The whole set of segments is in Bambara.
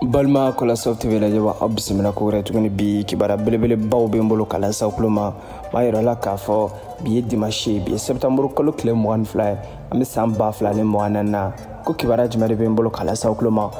Balma kola soft TV la jawa absimina ko re tuguni bi kibara belebele baw be mbolo kala sa kuluma ma yira la ka fo bi dimanche bi septembre ko kle mo an fly am samba fly le mo anana ko kibara jumare be mbolo kala sa kuluma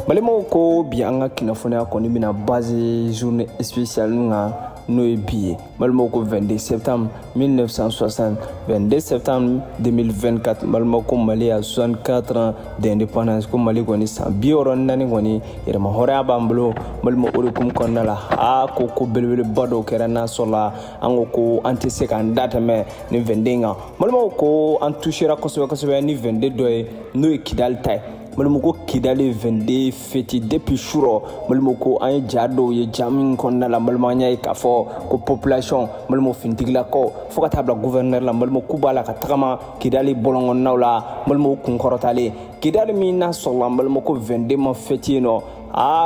balemo ko bi anga kinafona ko ni mina base journée spéciale nga no bi balmo ko 22 septembre 1960 22 septembre 2024 balmo ko Mali a 64 ans d'indépendance ko Mali goni sa bioron nani goni irma hora bamblo balmo ori kum konnala ha ko belbele bado kerana sola ango ko antise kan data me ni 22 ans balmo ko antushira ko so ni 22 doy no kidal tay malmuko kidale 22 feti depuis shuro malmuko an jado ye jamin konna la malmanya ka fo ko population malmo fintigla ko foka tabla gouverneur la malmo kubala ka tagama kidale bolongon nawla malmo kun korotale kidale mina solla malmo ko 22 ma feti no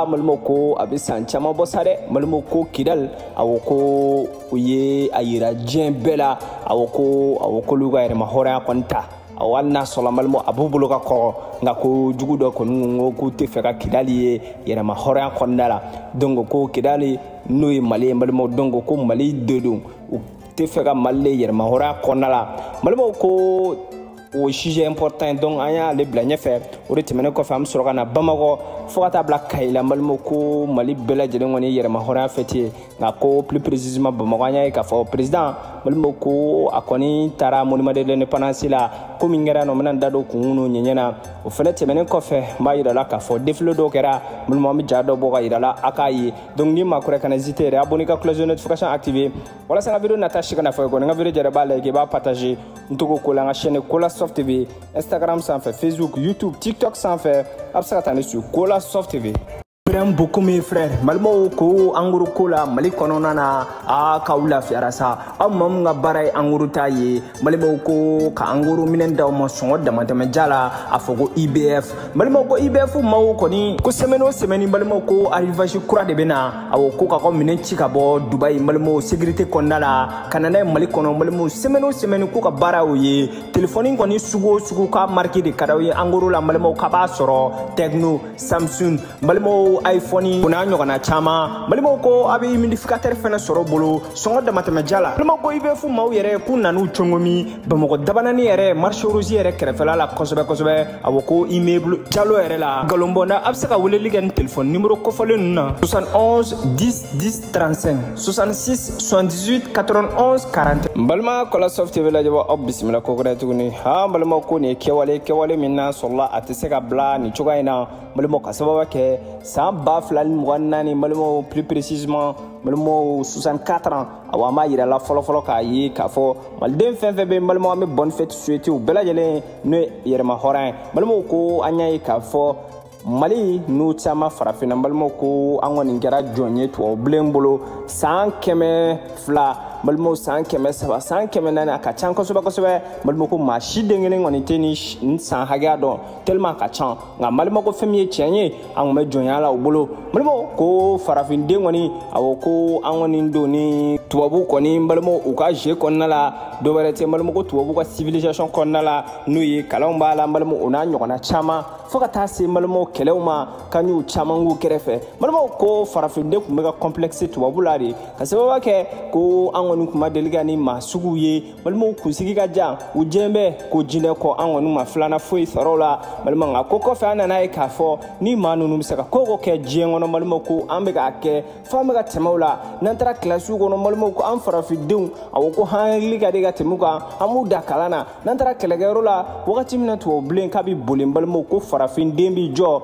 malmo ko abisan chama bosare malmo ko kidal awoko uye ayira jembela awoko luga ere mahora konta awana solamal mo abubulo ka ko ngako jugudo ko ngo ko te feka kidali yera ma hora ko ndala dongo ko kidali noy mali malmo dongo ko mali dedu te feka malle yera ma hora ko ndala malmo ko o sujet important donc anya le blanya faire o retemene ko fam soroka na bamago fokata bla kayla malmo ko mali bela jele ngoni yera ma hora feti ngako plus précisément bamago anya ka fo président malmo ko akoni tara monument de l'indépendance la ko mingera no manan dado kunu nyenyana o fele temene ko fe ma yira la ka fo défilé do kera malmo mi jado bo ga yira la akayi donc ni ma ko rekana ziter abonné ka cloche de notification activé wala sa vidéo natashi kana fo ko nga vidéo jere ba like ba partager ntoko ko la chaîne Kola Soft TV, Instagram sans faire, Facebook, YouTube, TikTok sans faire, absatane sur Kola Soft TV. J'aime beaucoup mes frères. Malmo ko anguru kola mali konona na kaula fiarasa amam nga baray anguru taye malmo ko ka anguru minenda mo songo damantama jala afogo IBF malmo ko IBF mawo ko ni ko semaine malmo ko arrivage kura de bena awo ko ka ko minen chika bo Dubai malmo sécurité konala kanana mali kono malmo semaine ko ka barawo ye téléphone ko ni sugo ka marqué de kadawi anguru la malmo ka ba soro Tecno Samsung malmo iPhone kuna nyogana chama malimo ko abi modificateur fena soro bolo songo da matamajala malimo ko IBF maw yere kuna nu chongomi bamoko dabanani yere marché rosier yere krefela la kosobe awoko immeuble jalo yere la galombona absaka wole ligan téléphone numéro ko fole nuna 71 10 10 35 66 78 91 40 balma Kola Soft TV la jaba bismillah ko gratuguni ha balma ko ne kewale minna solla atiseka bla ni chogaina malimo kasaba ke ba flal mwanani malmo plus précisément malmo 64 ans awama yira la folo ka yi ka fo malden fen be malmo am bonne fête souhaité ou bela jele no yerma horan malmo ko anya yi ka fo mali nu chama farafina malmo ko angoni ngara jonye to blembolo 100 fla malmo 100 nana ka chan ko soba malmo ko mashi dengene ngoni teni san haga do tellement ka chan nga malmo ko femiye chenye angome jonya la obolo malmo ko farafin de ngoni awoko angoni ndoni tubabu ko ni malmo uka je konnala do berete malmo ko tubabu ko civilisation konnala nuyi kalamba la malmo una nyokona chama foka tase malmo kelewma kanyu chamangu kerefe malmo ko farafin de kumega complexe tubabu lari kasaba ke ko angoni kuma deligani masugu ye malmo kusigi ga ja ujembe ko jine ko angoni ma flana foi sarola malmo nga ko fa na nay ka fo ni manu num saka ko ke jengono malmo ko ambe ga ke fama ga temawla nantara klasu ko no malmo ko am farafi dew awoko hanli ga de ga temuka amuda kalana nantara kelegerola wakati mina to blen kabi bolim malmo ko farafin dembi jo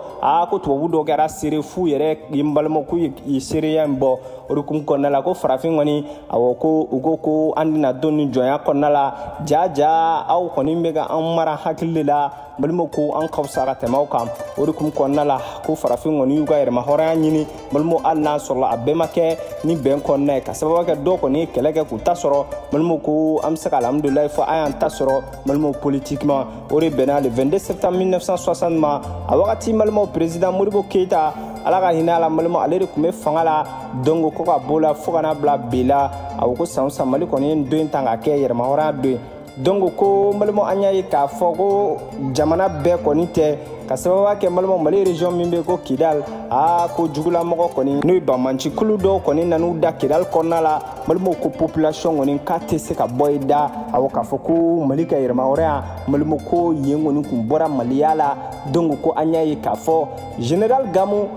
ko to wudo gara sere fu yere yimbalmo ko yi sere yambo orukum ko nala ko farafin woni awoko ugoko andina donni joya ko nala jaja aw ko nimbega amara hakilila balmo ko an kawsara temawkam orukum ko nala ko farafin woni yuga yere mahora nyini balmo alla solla abemake ni ben ko ne ka sababa ke do ko ni kelege ku tasoro balmo ko am saka alhamdulillah fo ayan tasoro balmo politiquement ore bena le 22 septembre 1960 ma awakati malmo président Modibo Keita alaga hinala malmo alere kume fangala dongo ko ka bola fogana bla bela awko sansa mali ko ni ndo tanga ke yere mahora do dongo ko malmo anya ka fogo jamana be ko ni te ka sababa kɛ malimo Mali région min be ko Kidal ko jugula mɔgɔ kɔni no bamanci kulu dɔw kɔni nanu da Kidal kɔnɔna la malimo ko population kɔni ka tɛ se ka bɔ da awo ka fɔ ko Mali ka yɛrɛma wɛrɛ yan malimo ko yen kɔni kun bɔra Maliya la donc ko an y'a ye k'a fɔ Général Gamu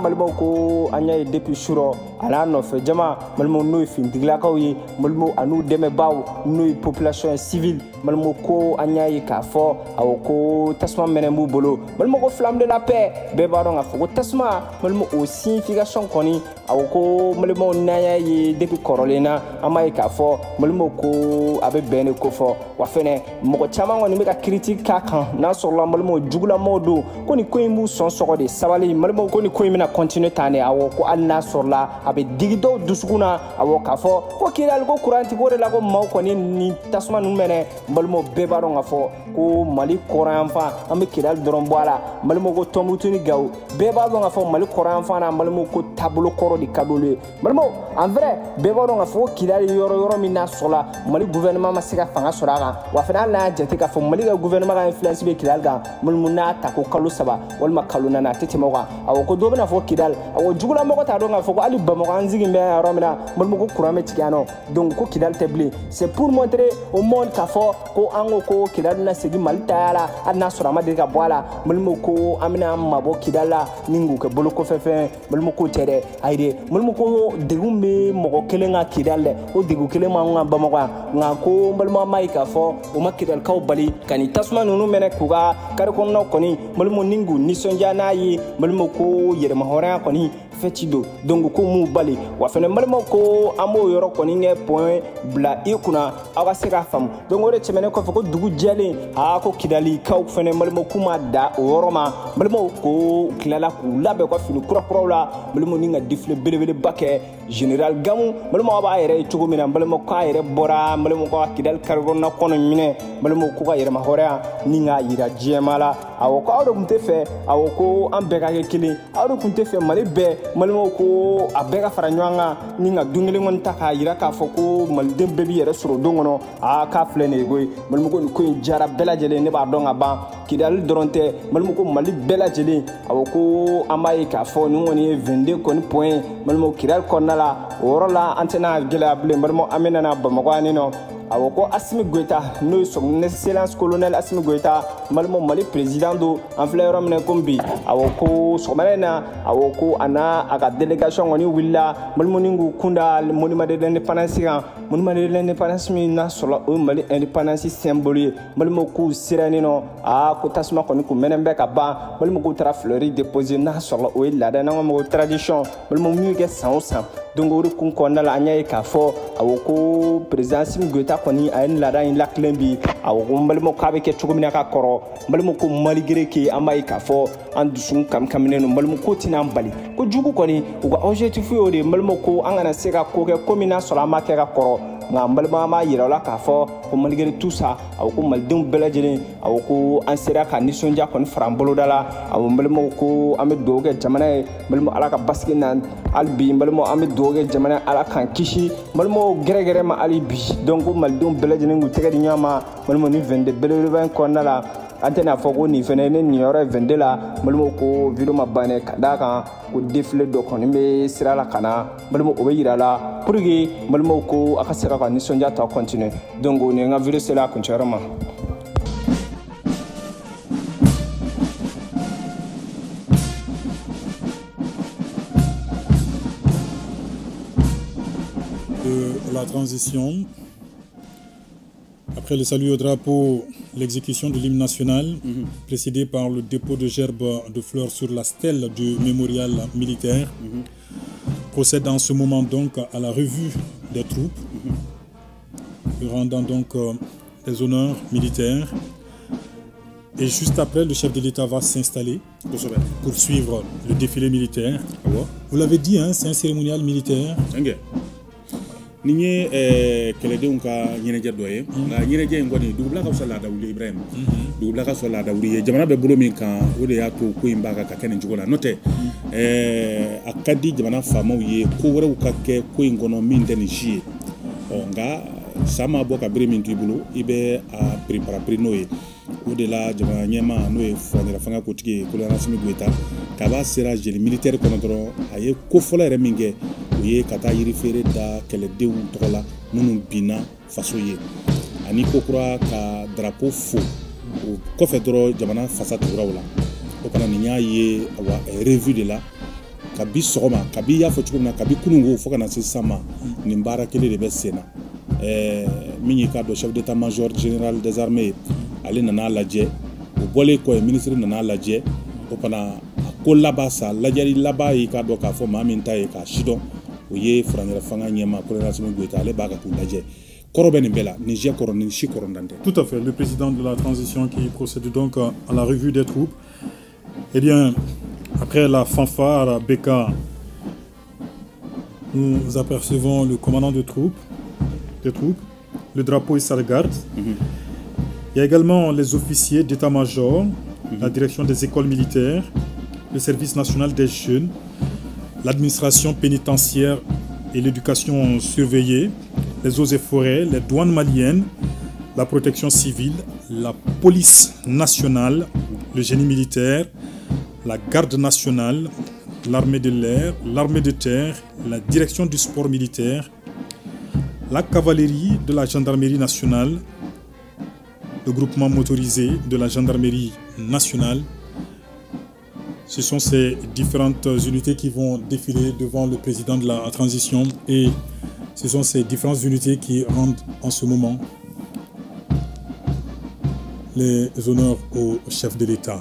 malimo ko an y'a ye depuis surɔ ala nɔfɛ jama malimo n'o ye fintigilakaw ye malimo anu dɛmɛbaw n'o ye population civile malimo ko an y'a ye k'a fɔ awo ko tasuma mɛnɛ b'u bolo malimo ko flamme de la paix bɛɛ b'a dɔn k'a fɔ ko tasuma malimo o signification kɔni awo ko malimo n'an y'a ye depuis kɔrɔlen na an b'a ye k'a fɔ malimo ko a bɛ bɛn de ko fɔ wa fɛnɛ mɔgɔ caman kɔni bɛ ka critique k'a kan n'a sɔrɔla malimo jugulamɔgɔw don ko nin ko in b'u sɔn sɔgɔ de sabali malimo ko nin ko in bɛna continuer tan de awɔ ko hali n'a sɔrɔla a bɛ digi dɔw dusukun na awɔ k'a fɔ ko Kidal ko kuranti ko de la ko maaw kɔni ni tasuma ninnu mɛnɛ malimo bɛɛ b'a dɔn k'a fɔ ko Mali kɔrɔyanfan an bɛ Kidal dɔrɔn bɔ a la malimo ko Tɔnbukutu ni Gawo bɛɛ b'a dɔn k'a fɔ Mali kɔrɔyanfan na malimo ko taabolo kɔrɔ de ka d'olu ye malimo en vrai bɛɛ b'a dɔn k'a fɔ ko Kidal yɔrɔ min n'a sɔrɔla Mali gouvernement ma se ka fanga sɔrɔ a kan wa fana hali n'a y'a jate k'a fɔ Mali ka gouvernement ka influence bɛ Kidal kan malimo n'a ta ko kalo 3 walima kalo 4 a tɛ tɛmɛ o kan awɔ ko dɔ bɛna fɔ Kidal awɔ jugulamɔgɔ t'a dɔn k'a fɔ ko hali Bamakɔ an sigi bɛ yɔrɔ min na malimo ko courant bɛ tigɛ yan nɔ donc ko Kidal tɛ bilen c'est pour montrer au monde k'a fɔ ko an ko Kidal bɛna segin Mali taya la hali n'a sɔrɔ a ma deli ka bɔ a la malimo ko an bɛna mabɔ Kidal la ni k'u kɛ bolokɔfɛ fɛn malimo ko tɛ dɛ ayi dɛ malimo ko degun bɛ mɔgɔ kelen ka Kidal dɛ o degun kelen m'an ka Bamakɔ yan nka ko malimo an b'a ye k'a fɔ o ma Kidalikaw bali ka nin tasuma ninnu minɛ k'u ka kari kɔnɔnaw kɔni malimo ni k'u nisɔndiya n'a ye malimo ko yɛrɛma hɔrɔnya kɔni fɛti don donc ko m'u bali wa fɛnɛ malimo ko an b'o yɔrɔ kɔni kɛ point bila i kunna aw ka se k'a faamu donc o de tɛmɛnen kɔfɛ ko dugu jɛlen ko Kidalikaw fɛnɛ malimo k'u ma da o yɔrɔ ma malimo ko tilala k'u labɛn ka fini kurakuraw la malimo ni ka défilé belebeleba kɛ Général Gamu malimo a b'a yɛrɛ ye cogo min na malimo k'a yɛrɛ bɔra malimo ko Kidal karikɔnɔna kɔnɔ minɛ malimo ko ka yɛrɛma hɔrɔnya ni k'a yira diɲɛma la awɔ ko aw de tun tɛ fɛ awɔ ko an bɛɛ ka kɛ kelen aw de tun tɛ fɛ Mali bɛɛ malimo ko a bɛɛ ka fara ɲɔgɔn kan ni ka don kelen kɔni ta k'a yira k'a fɔ ko maliden bɛɛ b'i yɛrɛ sɔrɔ don kɔnɔ k'a filɛ nin ye koyi malimo ko nin ko in diyara bɛɛ lajɛlen ne b'a dɔn ka ban Kidal dɔrɔn tɛ malimo ko Mali bɛɛ lajɛlen awɔ ko an b'a ye k'a fɔ nin kɔni ye 22 kɔni point malimo Kidal kɔnɔna la o yɔrɔ la an tɛna gɛlɛya bilen malimo an bɛ nana Bamakɔ yan nɔ awɔ ko Assimi Goïta n'o ye son excellence colonel Assimi Goïta malimo Mali président do an filɛ yɔrɔ min na ko bi awɔ ko sɔgɔmada in na awɔ ko a n'a ka délégation kɔni wulila malimo ni k'u kunda monument de l'indépendance kan monument de l'indépendance min n'a sɔrɔ o ye Mali indépendance symbole ye malimo k'u sera nin nɔ ko tasuma kɔni k'u mɛnɛ bɛ ka ban malimo k'u taara fleurir déposer n'a sɔrɔ o ye laada n'an ka mɔgɔ tradition malimo min kɛ san o san donc o de kun kɔnɔna la an y'a ye k'a fɔ awɔ ko président Assimi Goïta kɔni a ye nin laada in lakilen bi awɔ ko malimo k'a bɛ kɛ cogo min na ka kɔrɔ malimo ko malgré que an b'a ye k'a fɔ an dusukun kamikaminen don malimo ko tɛna an bali ko jugu kɔni u ka objectif y'o de malimo ko an kana se ka ko kɛ ko min n'a sɔrɔ an m'a kɛ ka kɔrɔ nka malimo an b'a yira o la k'a fɔ ko malgré tout ça awɔ ko malidenw bɛɛ lajɛlen awɔ ko an sera ka nisɔndiya kɔni fara an boloda la awɔ malimo ko an bɛ dugawu kɛ jamana ye malimo ala ka basigi na hali bi malimo an bɛ dugawu kɛ jamana ala k'an kisi malimo gɛrɛgɛrɛ ma hali bi donc ko malidenw bɛɛ lajɛlen k'u tɛgɛ di ɲɔgɔn ma malimo ni 22 belebeleba in kɔnɔna la an tɛna fɔ ko nin fɛnɛ ne nin yɔrɔ ye 22 la malimo ko video ma ban ka d'a kan ko défilé dɔ kɔni bɛ sira la ka na malimo o bɛ yira la pour que malimo ko a ka se ka nisɔndiya ta continuer donc nin ka video sera a kuncɛyɔrɔ ma. La transition, après le salut au drapeau, l'exécution de l'hymne national, précédée par le dépôt de gerbes de fleurs sur la stèle du mémorial militaire, procède en ce moment donc à la revue des troupes, rendant donc des honneurs militaires. Et juste après, le chef de l'État va s'installer pour suivre le défilé militaire. Vous l'avez dit, hein, c'est un cérémonial militaire. Ni ye kɛlɛdenw ka ɲɛnajɛ dɔ ye nka ɲɛnajɛ in kɔni dugubila ka fisa laadawuli Ibrahima dugubila ka fisa laadawuli ye jamana bɛ bolo min kan o de y'a to ko in b'a kan ka kɛ nin cogo la n'o tɛ a ka di jamana faamaw ye ko wɛrɛw ka kɛ ko in kɔnɔ min tɛ nin si ye nka ça m'a beaucoup abri min tribulo ibe a préparé noé au delà de ma nyama noé fondera fanga kotike ko la rasmi gueta kaba sera gel militaire contre aye ko fola re minge oye kata yiri fere da kele dewu tola nunu bina faso ye ani ko kura ka drapeau fo o ko fe dro jamana fasa turawla o kana ni nya ye wa revue de la kabi sogoma kabi ya fo chukuna kabi kunungo fo kana sisama ni mbara kele de besena mini ka do chef d'état-major général des armées ali nana lajɛ o bɔlen kɔ ministre nana lajɛ o fana ko laba sa lajɛli laba yi ka dɔ k'a fɔ maa min ta ye k'a sidɔn o ye furancɛ fanga ɲɛma Colonel Assimi Goïta ale b'a ka k'u lajɛ kɔrɔ bɛ nin bɛɛ la Niger kɔrɔ ni si kɔrɔ dan tɛ. Tout à fait, le président de la transition qui procède donc à la revue des troupes. Eh bien, après la fanfare Beka, nous apercevons le commandant des troupes, le drapeau et sa garde. Il y a également les officiers d'état-major, la direction des écoles militaires, le service national des jeunes, l'administration pénitentiaire et l'éducation surveillée, les eaux et forêts, les douanes maliennes, la protection civile, la police nationale, le génie militaire, la garde nationale, l'armée de l'air, l'armée de terre, la direction du sport militaire, la cavalerie de la gendarmerie nationale, le groupement motorisé de la gendarmerie nationale. Ce sont ces différentes unités qui vont défiler devant le président de la transition et ce sont ces différentes unités qui rendent en ce moment les honneurs au chef de l'État.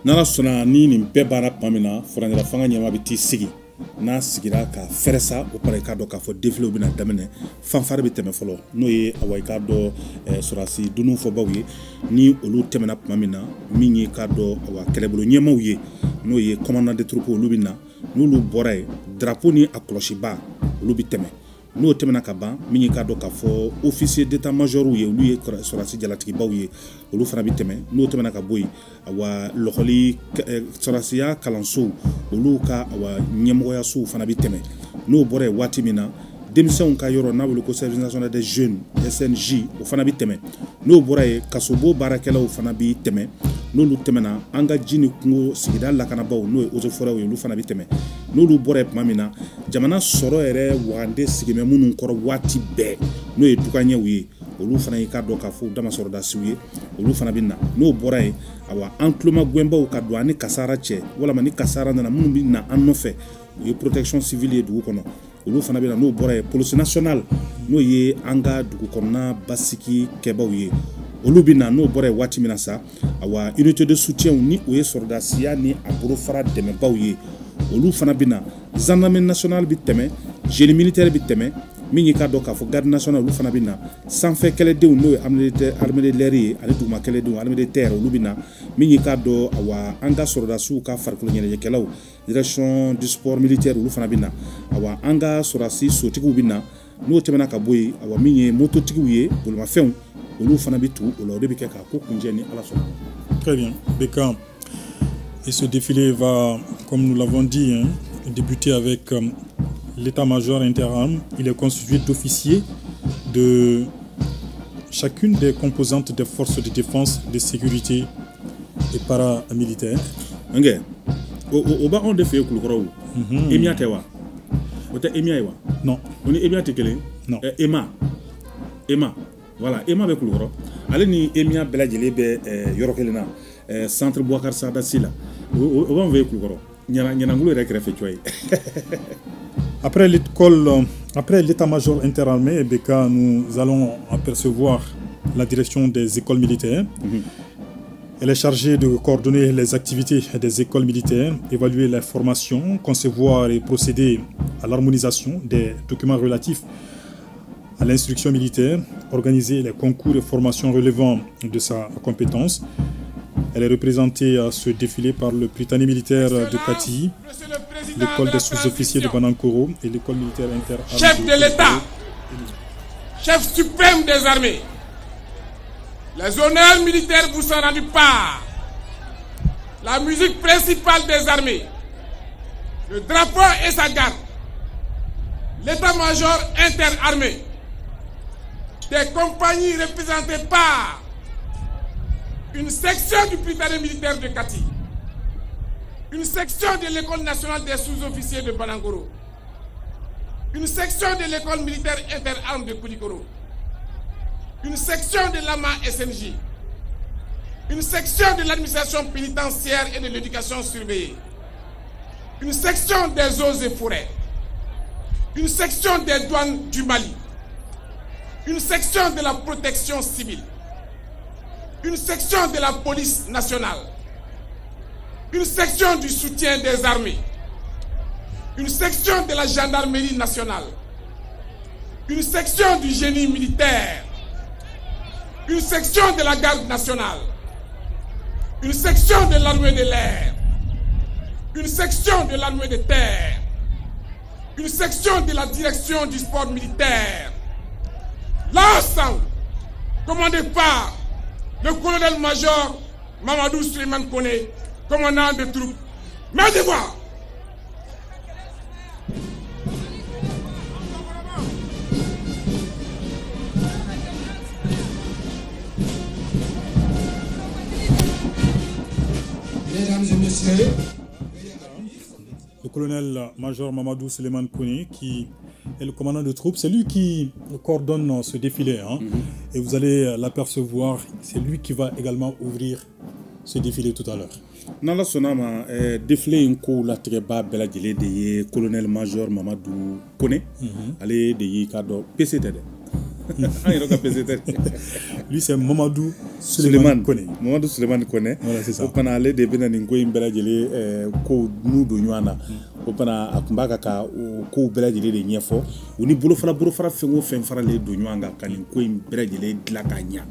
Nana sona ni nin bɛɛ baara tuma min na furancɛla fanga ɲɛma bɛ t'i sigi n'a sigira ka fɛrɛ sa o kɔrɔ i k'a dɔn k'a fɔ défilé bɛna daminɛ fanfare bɛ tɛmɛ fɔlɔ n'o ye awa i k'a dɔn sɔrɔdasi dunun fɔbaw ye ni olu tɛmɛna tuma min na min ye k'a dɔn awa kɛlɛbolo ɲɛmaw ye n'o ye commandant des troupes olu bɛ na n'olu bɔra yen drapeau ni a kɔlɔsiba olu bɛ tɛmɛ n'o tɛmɛna ka ban min ye k'a dɔn k'a fɔ officier d'état-major ye olu ye sɔrɔdasi jalatigibaw ye olu fana bɛ tɛmɛ n'o tɛmɛna ka bɔ yen awa lɔgɔli sɔrɔdasiya kalansow olu ka awa ɲɛmɔgɔyasow fana bɛ tɛmɛ n'o bɔra yen waati min na denmisɛnw ka yɔrɔ n'a wele ko service national des jeunes SNJ o fana bɛ tɛmɛ n'o bɔra yen kasobo baarakɛlaw fana bɛ tɛmɛ n'olu tɛmɛna an ka ji ni kungo sigida lakanabaw n'o ye eaux et forêts ye olu fana bɛ tɛmɛ n'olu bɔra yen tuma min na jamana sɔrɔ yɛrɛ wagande sigimɛ minnu kɔrɔ waati bɛɛ n'o ye dugaɲɛw ye olu fana y'i ka dɔn k'a fɔ dama sɔrɔdasiw ye olu fana bɛ na n'o bɔra yen awa an tulomagɛnbaw ka don an ni kasara cɛ walama ni kasara nana minnu bɛ na an nɔfɛ o ye protection civile ye dugu kɔnɔ olu fana bɛ na n'o bɔra yen police nationale n'o ye an ka dugu kɔnɔna basigi kɛbaw ye olu bɛ na n'o bɔra yen waati min na sa awa unité de soutien ni o ye sɔrɔdasiya ni a bolofara dɛmɛbaw ye olu fana bɛ na gendarmerie nationale bɛ tɛmɛ génie militaire bɛ tɛmɛ min ye k'a dɔn k'a fɔ garde nationale olu fana bɛ na sanfɛ kɛlɛdenw n'o ye armée de l'air ye ani duguma kɛlɛdenw armée de terre olu bɛ na min ye k'a dɔn awa an ka sɔrɔdasiw ka farikolo ɲɛnajɛkɛlaw direction du sport militaire olu fana bɛ na awa an ka sɔrɔdasi sotigiw bɛ na n'o tɛmɛna ka bɔ yen awa min ye mototigiw ye bolimafɛnw olu fana bɛ tugu o la o de bɛ kɛ k'a ko kunjɛ ni ala sɔnna. Très bien, Beka. Et ce défilé va, comme nous l'avons dit, débuter avec l'état-major interarmes. Il est constitué d'officiers de chacune des composantes des forces de défense, de sécurité et paramilitaires. Ok. Au bas on défie Kulukoro. Emia Tewa. Vous êtes Emia Ewa? Non. On est Emia Tekele? Non. Emma. Voilà, Emma avec Kulukoro. Allez ni Emia Beladjele be Yorokelena. Centre Bouakar Sadasila. On va envoyer Kulukoro. Nyanangulu est référé. Après l'état-major interarmé, Beka, nous allons apercevoir la direction des écoles militaires. Elle est chargée de coordonner les activités des écoles militaires, évaluer les formations, concevoir et procéder à l'harmonisation des documents relatifs à l'instruction militaire, organiser les concours et formations relevant de sa compétence. Elle est représentée à ce défilé par le Prytanée militaire de Kati, l'école des sous-officiers de Banankoro et l'école militaire interarmée. Chef de l'État, chef suprême des armées, les honneurs militaires vous sont rendus par la musique principale des armées, le drapeau et sa garde, l'état-major interarmé. des compagnies représentées par une section du Britannique militaire de Kati, une section de l'École nationale des sous-officiers de Banangoro, une section de l'École militaire interarmes de Koulikoro, une section de l'AMA SNJ, une section de l'administration pénitentiaire et de l'éducation surveillée, une section des eaux et forêts, une section des douanes du Mali, une section de la protection civile, une section de la police nationale, une section du soutien des armées, une section de la gendarmerie nationale, une section du génie militaire, une section de la garde nationale, une section de l'armée de l'air, une section de l'armée de terre, une section de la direction du sport militaire. L'ensemble, commandé par le colonel-major Mamadou Souleymane Koné, commandant de troupes. Mes devoirs. Mesdames et messieurs, le colonel-major Mamadou Souleymane Koné, qui est le commandant de troupes, c'est lui qui coordonne ce défilé. Hein. Et vous allez l'apercevoir, c'est lui qui va également ouvrir ce défilé tout à l'heure. Nala sonama défilé inko la treba bela jele de colonel-major Mamadou Koné, allez de kado PCT. Lui c'est Mamadou Souleymane Koné. Mamadou Souleymane Koné. Voilà, c'est ça. Opana ale de bena ningo imbela jele ko nudo nywana. Opana akumbaka ka ko bela jele de nyefo. Uni bolo fara fengo fen fara le do nywanga kanin ko imbela jele dlaka nya.